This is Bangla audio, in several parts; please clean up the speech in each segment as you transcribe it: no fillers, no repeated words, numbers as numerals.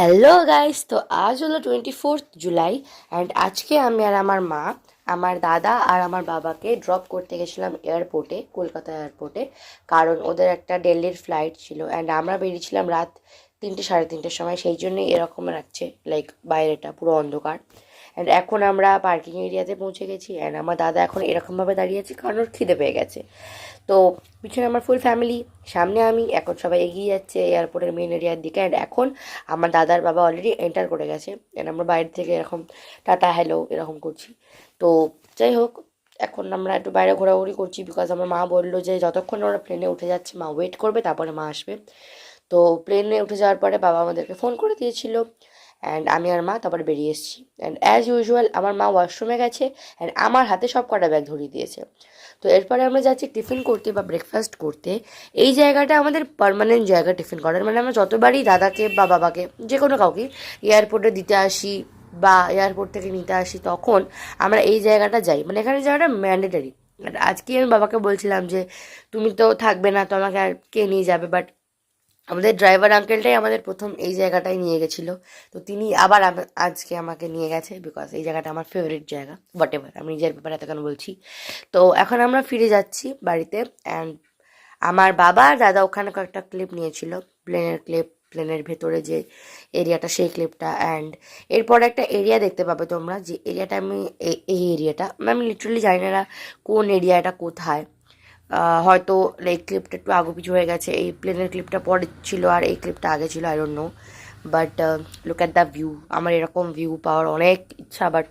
হ্যালো গাইস, তো আজ হলো 24 জুলাই অ্যান্ড আজকে আমি আর আমার মা, আমার দাদা আর আমার বাবাকে ড্রপ করতে গেছিলাম এয়ারপোর্টে, কলকাতা এয়ারপোর্টে। কারণ ওদের একটা দিল্লির ফ্লাইট ছিল অ্যান্ড আমরা বেরিয়েছিলাম রাত 3টে সাড়ে 3টের সময়, সেই জন্যই এরকম লাগছে, লাইক বাইরেটা পুরো অন্ধকার। অ্যান্ড এখন আমরা পার্কিং এরিয়াতে পৌঁছে গেছি অ্যান্ড আমার দাদা এখন এরকমভাবে দাঁড়িয়ে আছে কারণ ওর খিদে পেয়ে গেছে। তো পিছনে আমার ফুল ফ্যামিলি, সামনে আমি, এখন সবাই এগিয়ে যাচ্ছে এয়ারপোর্টের মেন এরিয়ার দিকে। অ্যান্ড এখন আমার দাদার বাবা অলরেডি এন্টার করে গেছে অ্যান্ড আমরা বাইরে থেকে এরকম টাটা হ্যালো এরকম করছি। তো যাই হোক, এখন আমরা একটু বাইরে ঘোরাঘুরি করছি বিকজ আমার মা বললো যে যতক্ষণ ওরা প্লেনে উঠে যাচ্ছে মা ওয়েট করবে, তারপরে মা আসবে। তো প্লেনে উঠে যাওয়ার পরে বাবা আমাদেরকে ফোন করে দিয়েছিল অ্যান্ড আমি আর মা তারপরে বেরিয়ে এসেছি। অ্যান্ড অ্যাজ ইউজুয়াল আমার মা ওয়াশরুমে গেছে অ্যান্ড আমার হাতে সব কটা ব্যাগ ধরিয়ে দিয়েছে। তো এরপরে আমরা যাচ্ছি টিফিন করতে বা ব্রেকফাস্ট করতে। এই জায়গাটা আমাদের পার্মানেন্ট জায়গা টিফিন করার, মানে আমরা যতবারই দাদাকে বা বাবাকে যে কোনো কাউকে এয়ারপোর্টে দিতে আসি বা এয়ারপোর্ট থেকে নিতে আসি তখন আমরা এই জায়গাটা যাই, মানে এখানে জায়গাটা ম্যান্ডেটারি। আজকে আমি বাবাকে বলছিলাম যে তুমি তো থাকবে না, তো আমাকে আর কে নিয়ে যাবে, বাট আমাদের ড্রাইভার আঙ্কেলটাই আমাদের প্রথম এই জায়গাটায় নিয়ে গেছিলো। তো তিনি আবার আজকে আমাকে নিয়ে গেছে বিকজ এই জায়গাটা আমার ফেভারিট জায়গা। হোয়াট এভার, আমি নিজের ব্যাপারে এত কেন বলছি। তো এখন আমরা ফিরে যাচ্ছি বাড়িতে অ্যান্ড আমার বাবা আর দাদা ওখানে কয়েকটা ক্লিপ নিয়েছিল, প্লেনের ক্লিপ, প্লেনের ভেতরে যে এরিয়াটা সেই ক্লিপটা। অ্যান্ড এরপর একটা এরিয়া দেখতে পাবে তোমরা, যে এরিয়াটা আমি এই এরিয়াটা আমি লিটারালি জানি না কোন এরিয়া, এটা কোথায়। হয়তো এই ক্লিপটা একটু আগু পিছু হয়ে গেছে, এই প্লেনের ক্লিপটা পরে ছিল আর এই ক্লিপটা আগে ছিল, I don't know. But look at the view, আমার এরকম ভিউ পাওয়ার অনেক ইচ্ছা, বাট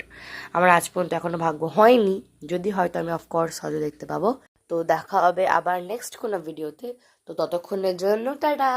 আমার আজ পর্যন্ত এখনও ভাগ্য হয়নি। যদি হয়তো আমি অফকোর্স হয়তো দেখতে পাবো। তো দেখা হবে আবার নেক্সট কোনো ভিডিওতে। তো ততক্ষণের জন্য টাটা।